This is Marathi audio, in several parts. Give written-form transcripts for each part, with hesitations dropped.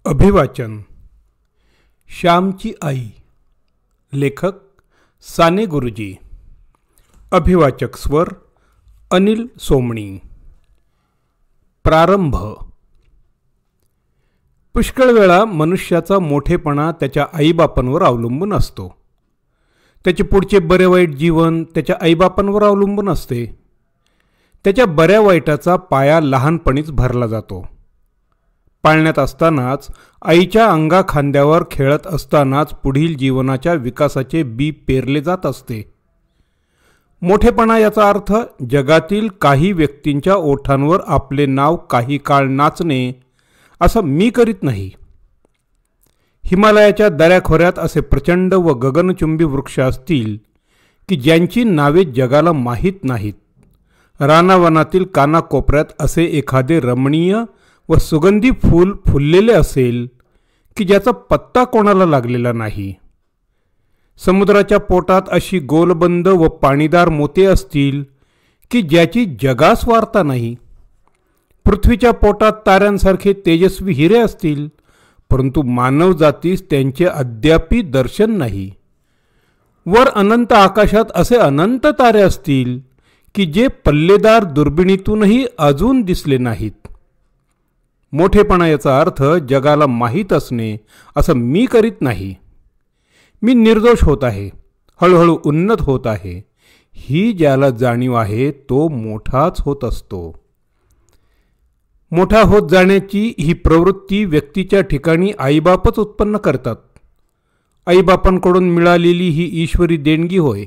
अभिवाचन. श्यामची आई. लेखक साने गुरुजी. अभिवाचक स्वर अनिल सोमणी. प्रारंभ. पुष्कळ वेळा मनुष्याचा मोठेपणा त्याच्या आईबापांवर अवलंबून असतो. त्याचे पुढचे बरे वाईट जीवन त्याच्या आईबापांवर अवलंबून असते. त्याच्या बऱ्या वाईटाचा पाया लहानपणीच भरला जातो. पाळण्यात असतानाच, आईच्या अंगा खांद्यावर खेळत असतानाच पुढील जीवनाच्या विकासाचे बी पेरले जात असते. मोठेपणा याचा अर्थ जगातील काही व्यक्तींच्या ओठांवर आपले नाव काही काळ नाचणे असं मी करीत नाही. हिमालयाच्या दऱ्याखोऱ्यात असे प्रचंड व गगनचुंबी वृक्ष असतील की ज्यांची नावे जगाला माहीत नाहीत. रानावनातील कानाकोपऱ्यात असे एखादे रमणीय व सुगंधी फूल फुललेले असेल की ज्याचा पत्ता कोणाला लागलेला नाही. समुद्राच्या पोटात अशी गोलबंद व पाणीदार मोती असतील की ज्याची जगास वार्ता नाही. पृथ्वीच्या पोटात ताऱ्यांसारखे तेजस्वी हिरे असतील, परंतु मानव जातीस त्यांचे अद्यापी दर्शन नाही. वर अनंत आकाशात असे अनंत तारे असतील की जे पल्लेदार दुर्बिणीतूनही अजून दिसले नाहीत. मोठेपणा याचा अर्थ जगाला माहीत असणे असं मी करीत नाही. मी निर्दोष होत आहे, हळूहळू उन्नत होत आहे. ही ज्याला जाणीव आहे तो मोठाच होत असतो. मोठा होत जाण्याची ही प्रवृत्ती व्यक्तीच्या ठिकाणी आईबापच उत्पन्न करतात. आईबापांकडून मिळालेली ही ईश्वरी देणगी होय.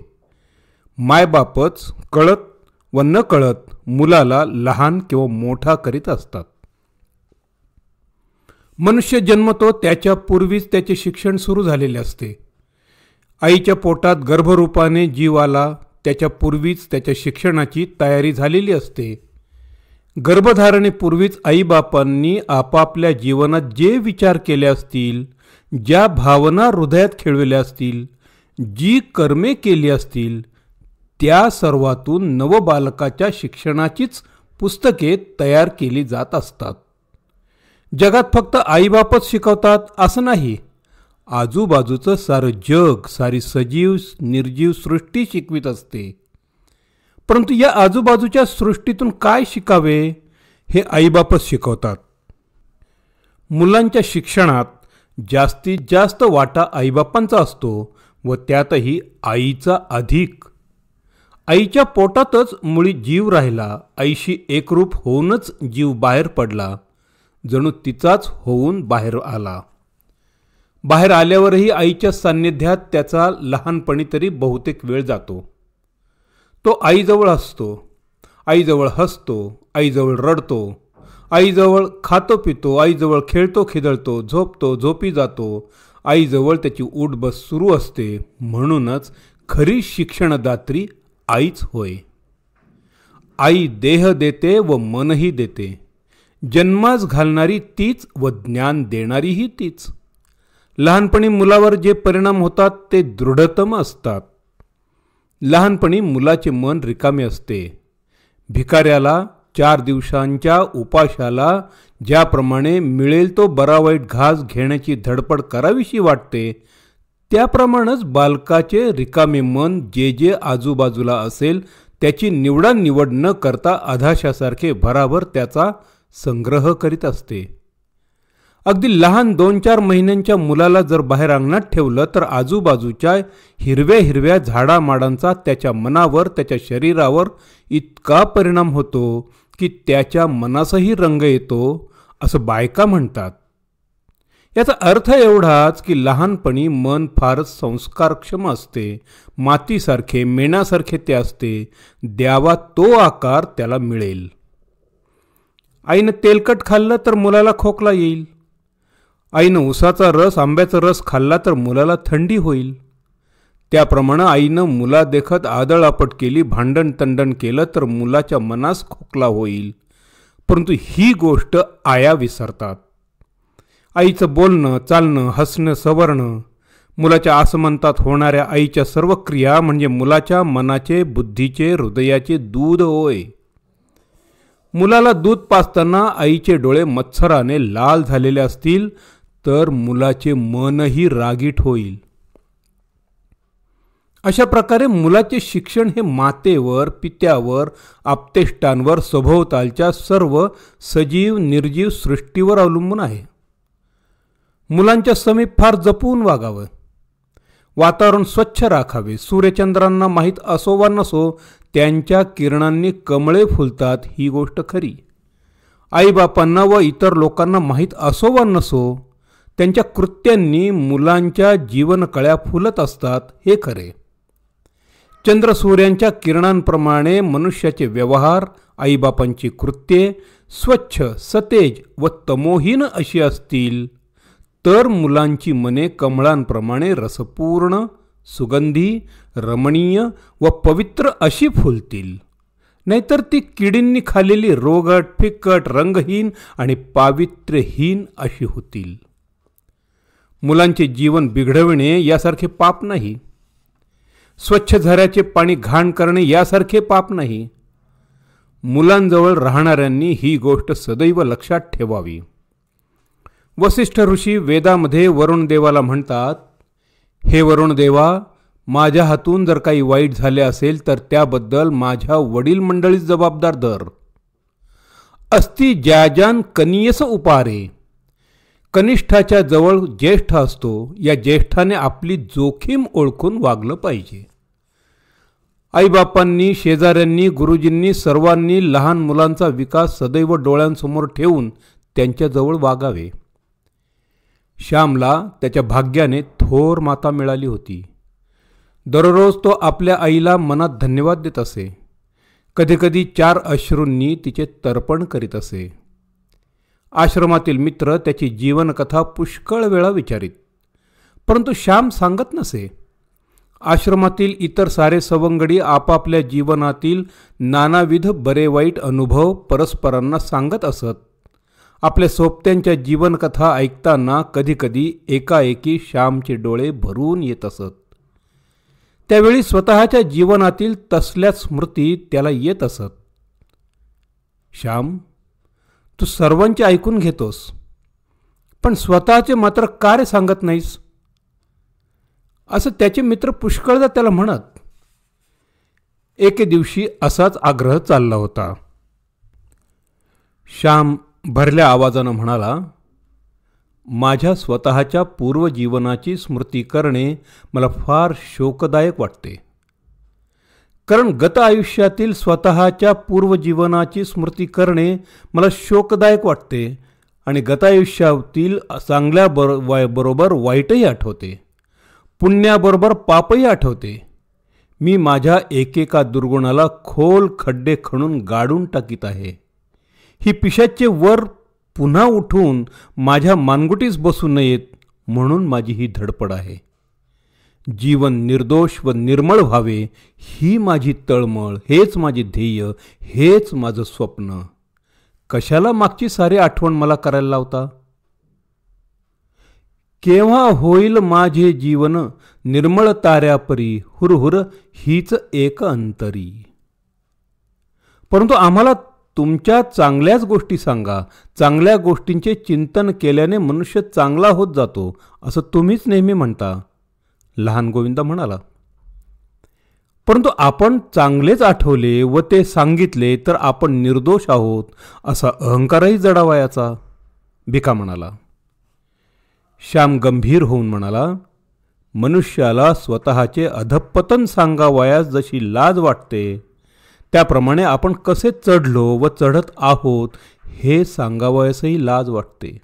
मायबापच कळत व न कळत मुलाला लहान किंवा मोठा करीत असतात. मनुष्य जन्मतो त्याच्या पूर्वीच त्याचे शिक्षण सुरू झालेले असते. आईच्या पोटात गर्भरूपाने जीव आला त्याच्या पूर्वीच त्याच्या शिक्षणाची तयारी झालेली असते. गर्भधारणेपूर्वीच आईबापांनी आपापल्या जीवनात जे विचार केले असतील, ज्या भावना हृदयात खेळविल्या असतील, जी कर्मे केली असतील, त्या सर्वातून नवबालकाच्या शिक्षणाचीच पुस्तके तयार केली जात असतात. जगात फक्त आईबापच शिकवतात असं नाही. आजूबाजूचं सारं जग, सारी सजीव निर्जीव सृष्टी शिकवित असते. परंतु या आजूबाजूच्या सृष्टीतून काय शिकावे हे आईबापच शिकवतात. मुलांच्या शिक्षणात जास्तीत जास्त वाटा आईबापांचा असतो व त्यातही आईचा अधिक. आईच्या पोटातच मुळी जीव राहिला. आईशी एकरूप होऊनच जीव बाहेर पडला, जणू तिचाच होऊन बाहेर आला. बाहेर आल्यावरही आईच्या सान्निध्यात त्याचा लहानपणी तरी बहुतेक वेळ जातो. तो आईजवळ असतो, आईजवळ हसतो, आईजवळ रडतो, आईजवळ खातो पितो, आईजवळ खेळतो खिदळतो, झोपतो झोपी जातो. आईजवळ त्याची उठबस सुरू असते. म्हणूनच खरी शिक्षणदात्री आईच होय. आई देह देते व मनही देते. जन्मास घालणारी तीच व ज्ञान देणारीही तीच. लहानपणी मुलावर जे परिणाम होतात ते दृढतम असतात. लहानपणी मुलाचे मन रिकामे असते. भिकाऱ्याला 4 दिवसांच्या उपाशाला ज्याप्रमाणे मिळेल तो बरा वाईट घास घेण्याची धडपड करावीशी वाटते, त्याप्रमाणेच बालकाचे रिकामे मन जे जे आजूबाजूला असेल त्याची निवडानिवड न करता अधाशासारखे भराभर त्याचा संग्रह करीत असते. अगदी लहान 2-4 महिन्यांच्या मुलाला जर बाहेर अंगणात ठेवलं तर आजूबाजूच्या हिरव्या हिरव्या झाडामाडांचा त्याच्या मनावर, त्याच्या शरीरावर इतका परिणाम होतो की त्याच्या मनासही रंग येतो असं बायका म्हणतात. याचा अर्थ एवढाच की लहानपणी मन फारच संस्कारक्षम असते. मातीसारखे, मेणासारखे ते असते. द्यावा तो आकार त्याला मिळेल. आईनं तेलकट खाल्लं तर मुलाला खोकला येईल. आईनं उसाचा रस, आंब्याचा रस खाल्ला तर मुलाला थंडी होईल. त्याप्रमाणे आईनं मुलादेखत आदळआपट केली, भांडण तंडण केलं तर मुलाच्या मनास खोकला होईल. परंतु ही गोष्ट आया विसरतात. आईचं बोलणं, चालणं, हसणं, सवरणं, मुलाच्या आसमंतात होणाऱ्या आईच्या सर्व क्रिया म्हणजे मुलाच्या मनाचे, बुद्धीचे, हृदयाचे दूध होय. मुलाला दूध पाजताना आईचे डोळे मत्सराने लाल झालेले असतील तर मुलाचे मनही रागीट होईल. अशा प्रकारे मुलाचे शिक्षण हे मातेवर, पित्यावर, आप्तेष्टांवर, सभोवतालच्या सर्व सजीव निर्जीव सृष्टीवर अवलंबून आहे. मुलांच्या समीप फार जपून वागावं, वातावरण स्वच्छ राखावे. सूर्यचंद्रांना माहीत असो वा नसो, त्यांच्या किरणांनी कमळे फुलतात ही गोष्ट खरी. आईबापांना व इतर लोकांना माहीत असो वा नसो, त्यांच्या कृत्यांनी मुलांच्या जीवनकळ्या फुलत असतात हे खरे. चंद्रसूर्यांच्या किरणांप्रमाणे मनुष्याचे व्यवहार, आईबापांची कृत्ये स्वच्छ, सतेज व तमोहीन अशी असतील तर मुलांची मने कमळांप्रमाणे रसपूर्ण, सुगंधी, रमणीय व पवित्र अशी फुलतील. नाहीतर ती किडींनी खाल्लेली रोगट, फिक्कट, रंगहीन आणि पावित्र्यहीन अशी होतील. मुलांचे जीवन बिघडविणे यासारखे पाप नाही. स्वच्छ झऱ्याचे पाणी घाण करणे यासारखे पाप नाही. मुलांजवळ राहणाऱ्यांनी ही गोष्ट सदैव लक्षात ठेवावी. वसिष्ठ ऋषी वेदामध्ये वरुण देवाला म्हणतात, हे वरुण देवा, माझ्या हातून जर काही वाईट झाले असेल तर त्याबद्दल माझ्या वडील मंडळीच जबाबदार धर. अस्ति ज्याजान कनियस उपारे. कनिष्ठाच्या जवळ ज्येष्ठ असतो. या ज्येष्ठाने आपली जोखीम ओळखून वागलं पाहिजे. आईबापांनी, शेजाऱ्यांनी, गुरुजींनी सर्वांनी लहान मुलांचा विकास सदैव डोळ्यांसमोर ठेवून त्यांच्याजवळ वागावे. श्यामला त्याच्या भाग्याने थोर माता मिळाली होती. दररोज तो आपल्या आईला मनात धन्यवाद देत असे. कधीकधी 4 अश्रूंनी तिचे तर्पण करीत असे. आश्रमातील मित्र त्याची जीवनकथा पुष्कळ वेळा विचारित, परंतु श्याम सांगत नसे. आश्रमातील इतर सारे सवंगडी आपापल्या जीवनातील नानाविध बरे वाईट अनुभव परस्परांना सांगत असत. आपल्या सोबत्यांच्या जीवनकथा ऐकताना कधीकधी एकाएकी श्यामचे डोळे भरून येत असत. त्यावेळी स्वतःच्या जीवनातील तसल्याच स्मृती त्याला येत असत. श्याम, तू सर्वांचे ऐकून घेतोस, पण स्वतःचे मात्र का रे सांगत नाहीस, असं त्याचे मित्र पुष्कळदा त्याला म्हणत. एके दिवशी असाच आग्रह चालला होता. श्याम भरल्या आवाजानं म्हणाला, माझ्या स्वतःच्या पूर्वजीवनाची स्मृती करणे मला फार शोकदायक वाटते. कारण गत आयुष्यातील स्वतःच्या पूर्वजीवनाची स्मृती करणे मला शोकदायक वाटते आणि गतायुष्यातील चांगल्या बरोबर वाईटही आठवते, पुण्याबरोबर पापही आठवते. मी माझ्या एकेका दुर्गुणाला खोल खड्डे खणून गाडून टाकीत आहे. ही पिशाचे वर पुन्हा उठून माझ्या मानगुटीस बसू नयेत म्हणून माझी ही धडपड आहे. जीवन निर्दोष व निर्मळ व्हावे ही माझी तळमळ, हेच माझे ध्येय, हेच माझं स्वप्न. कशाला मागची सारी आठवण मला करायला लावता. केव्हा होईल माझे जीवन निर्मळ ताऱ्यापरी, हुरहुर हीच एक अंतरी. परंतु आम्हाला तुमच्या चांगल्याच गोष्टी सांगा. चांगल्या गोष्टींचे चिंतन केल्याने मनुष्य चांगला होत जातो असं तुम्हीच नेहमी म्हणता, लहान गोविंद म्हणाला. परंतु आपण चांगलेच आठवले व ते सांगितले तर आपण निर्दोष आहोत असा अहंकारही जडावायाचा, भिका म्हणाला. श्याम गंभीर होऊन म्हणाला, मनुष्याला स्वतःचे अधःपतन सांगावयास जशी लाज वाटते त्याप्रमाणे आपण कसे चढलो व चढत आहोत हे सांगावयासही लाज वाटते.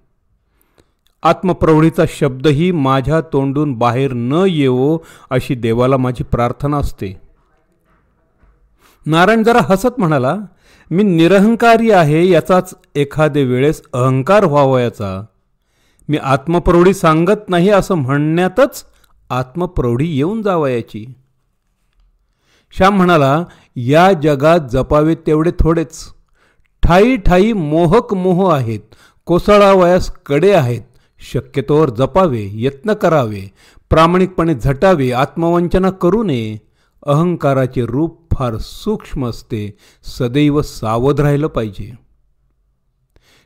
आत्मप्रौढीचा शब्दही माझ्या तोंडून बाहेर न येवो अशी देवाला माझी प्रार्थना असते. नारायण जरा हसत म्हणाला, मी निरहंकारी आहे याचाच एखादे वेळेस अहंकार व्हावयाचा. मी आत्मप्रौढी सांगत नाही असं म्हणण्यातच आत्मप्रौढी येऊन जावयाची. श्याम म्हणाला, या जगात जपावे तेवढे थोडेच. ठाई ठाई मोहक मोह आहेत, कोसळावयास कडे आहेत. शक्यतोवर जपावे, यत्न करावे, प्रामाणिकपणे झटावे, आत्मवंचना करू नये. अहंकाराचे रूप फार सूक्ष्म असते, सदैव सावध राहिलं पाहिजे.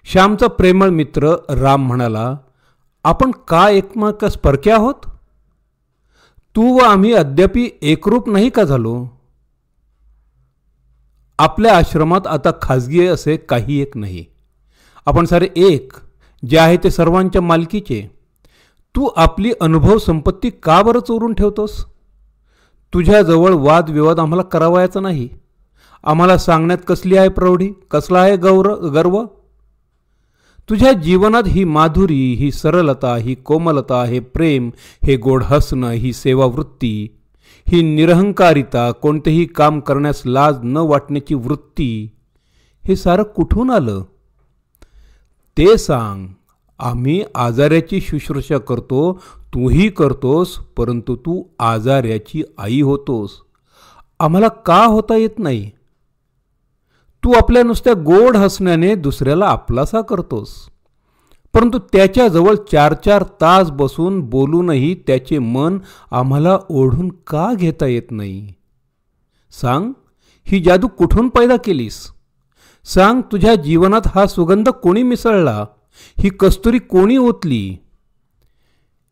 श्यामचा प्रेमळ मित्र राम म्हणाला, आपण का एकमेकास परके आहोत? तू व आम्ही अद्यापी एकरूप नाही का झालो? आपल्या आश्रमात आता खाजगी असे काही एक नाही. आपण सारे एक, जे आहे ते सर्वांच्या मालकीचे. तू आपली अनुभव संपत्ती का बरं चोरून ठेवतोस? तुझ्याजवळ वादविवाद आम्हाला करावायचा नाही. आम्हाला सांगण्यात कसली आहे प्रौढी, कसला आहे गर्व? तुझ्या जीवनात ही माधुरी, ही सरलता, ही कोमलता, हे प्रेम, हे गोड हसणं, ही सेवावृत्ती, ही निरहंकारिता, कोणतेही काम करण्यास लाज न वाटण्याची वृत्ती, हे सारं कुठून आलं ते सांग. आम्ही आजाऱ्याची शुश्रूषा करतो, तूही करतोस, परंतु तू आजाऱ्याची आई होतोस. आम्हाला का होता येत नाही? तू आपल्या नुसत्या गोड हसण्याने दुसऱ्याला आपलासा करतोस, परंतु त्याच्याजवळ 4-4 तास बसून बोलूनही त्याचे मन आम्हाला ओढून का घेता येत नाही? सांग, ही जादू कुठून पैदा केलीस? सांग, तुझ्या जीवनात हा सुगंध कोणी मिसळला? ही कस्तुरी कोणी ओतली?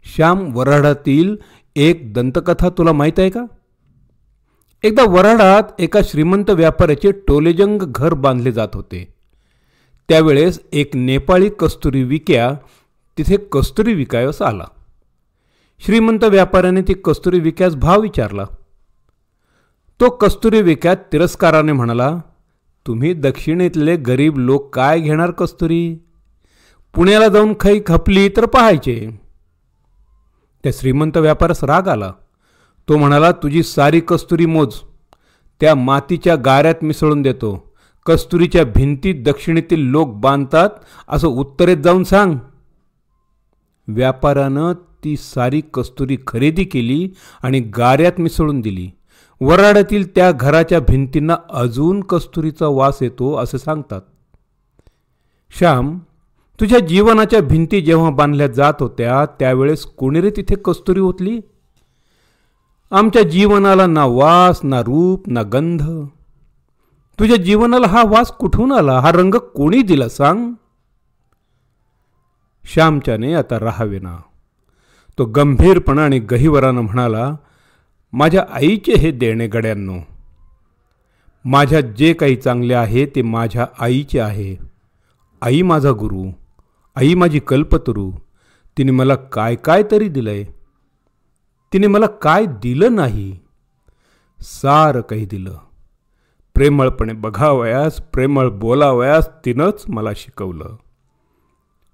श्याम, वऱ्हाडातील एक दंतकथा तुला माहीत आहे का? एकदा वऱ्हाडात एका श्रीमंत व्यापाऱ्याचे टोलेजंग घर बांधले जात होते. त्यावेळेस एक नेपाळी कस्तुरी विक्या तिथे कस्तुरी विकायस आला. श्रीमंत व्यापाऱ्याने ती कस्तुरी विक्यास भाव विचारला. तो कस्तुरी विक्या तिरस्काराने म्हणाला, तुम्ही दक्षिणेतले गरीब लोक काय घेणार कस्तुरी? पुण्याला जाऊन खाई खपली तर पाहायचे. त्या श्रीमंत व्यापाऱ्यास राग आला. तो म्हणाला, तुझी सारी कस्तुरी मोज, त्या मातीच्या गाऱ्यात मिसळून देतो. कस्तुरीच्या भिंतीत दक्षिणेतील लोक बांधतात असं उत्तरेत जाऊन सांग. व्यापाऱ्यानं ती सारी कस्तुरी खरेदी केली आणि गाऱ्यात मिसळून दिली. वऱ्हाडातील त्या घराच्या भिंतींना अजून कस्तुरीचा वास येतो असे सांगतात. श्याम, तुझ्या जीवनाच्या भिंती जेव्हा बांधल्या जात होत्या त्यावेळेस कोणी रे तिथे कस्तुरी ओतली? आमच्या जीवनाला ना वास, ना रूप, ना गंध. तुझ्या जीवनाला हा वास कुठून आला? हा रंग कोणी दिला सांग? श्यामच्याने आता राहावेना. तो गंभीरपणाने गहिवरानं म्हणाला, माझ्या आईचे हे देणे गड्यांनो. माझ्यात जे काही चांगले आहे ते माझ्या आईचे आहे. आई माझा गुरु, आई माझी कल्पतरू. तिने मला काय काय तरी दिलंय. तिने मला काय दिलं नाही? सारं काही दिलं. प्रेमळपणे बघावयास, प्रेमळ बोलावयास तिनंच मला शिकवलं.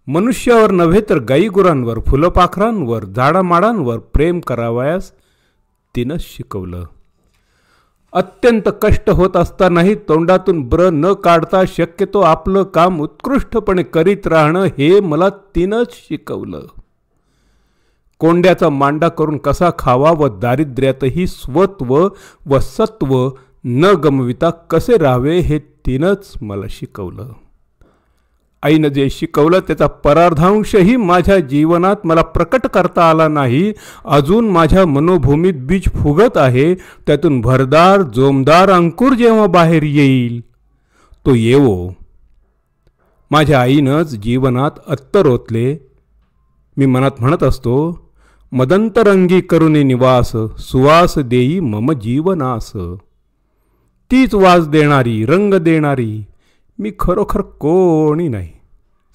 मनुष्यावर नव्हे तर गाईगुरांवर, फुलपाखरांवर, झाडामाडांवर प्रेम करावयास तिनं शिकवलं. अत्यंत कष्ट होत असतानाही तोंडातून ब्र न काढता शक्यतो आपलं काम उत्कृष्टपणे करीत राहणं हे मला तिनंच शिकवलं. कोंड्याचा मांडा करून कसा खावा व दारिद्र्यातही स्वत्व व सत्व न गमविता कसे राहावे हे तिनंच मला शिकवलं. आईनं जे शिकवलं त्याचा परार्धांशही माझ्या जीवनात मला प्रकट करता आला नाही. अजून माझ्या मनोभूमीत बीज फुगत आहे. त्यातून भरदार जोमदार अंकुर जेव्हा बाहेर येईल तो येवो. माझ्या आईनंच जीवनात अत्तर ओतले. मी मनात म्हणत असतो, मदंतरंगी करुणी निवास, सुवास देई मम जीवनास. तीच वास देणारी, रंग देणारी मी खरोखर कोणी नाही.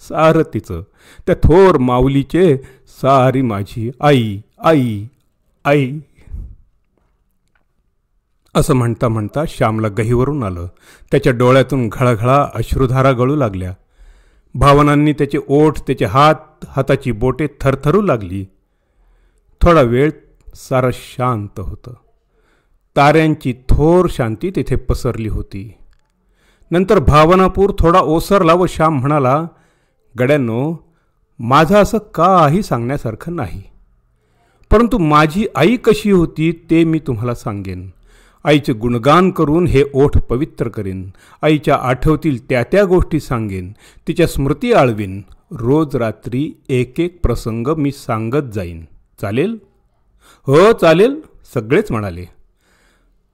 सारं तिचं, त्या थोर माऊलीचे, सारी माझी आई आई आई. असं म्हणता म्हणता श्यामला गहीवरून आलं. त्याच्या डोळ्यातून घळघळा अश्रुधारा गळू लागल्या. भावनांनी त्याचे ओठ, त्याचे हात, हाताची बोटे थरथरू लागली. थोडा वेळ सारं शांत होतं. ताऱ्यांची थोर शांती तिथे पसरली होती. नंतर भावनापूर थोडा ओसरला व श्याम म्हणाला, गड्यांनो, माझं असं काही सांगण्यासारखं नाही, परंतु माझी आई कशी होती ते मी तुम्हाला सांगेन. आईचे गुणगान करून हे ओठ पवित्र करेन. आईच्या आठवतील त्या त्या गोष्टी सांगेन. तिच्या स्मृती आळवीन. रोज रात्री एक एक प्रसंग मी सांगत जाईन. चालेल? हो चालेल, सगळेच म्हणाले.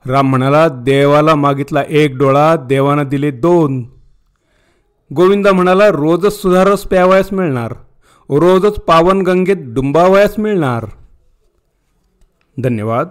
राम म्हणाला, देवाला मागितला 1 डोळा, देवानं दिले 2. गोविंदा म्हणाला, रोजच सुधारस प्यावयास मिळणार. रोजच पावनगंगेत डुंबावयास मिळणार. धन्यवाद.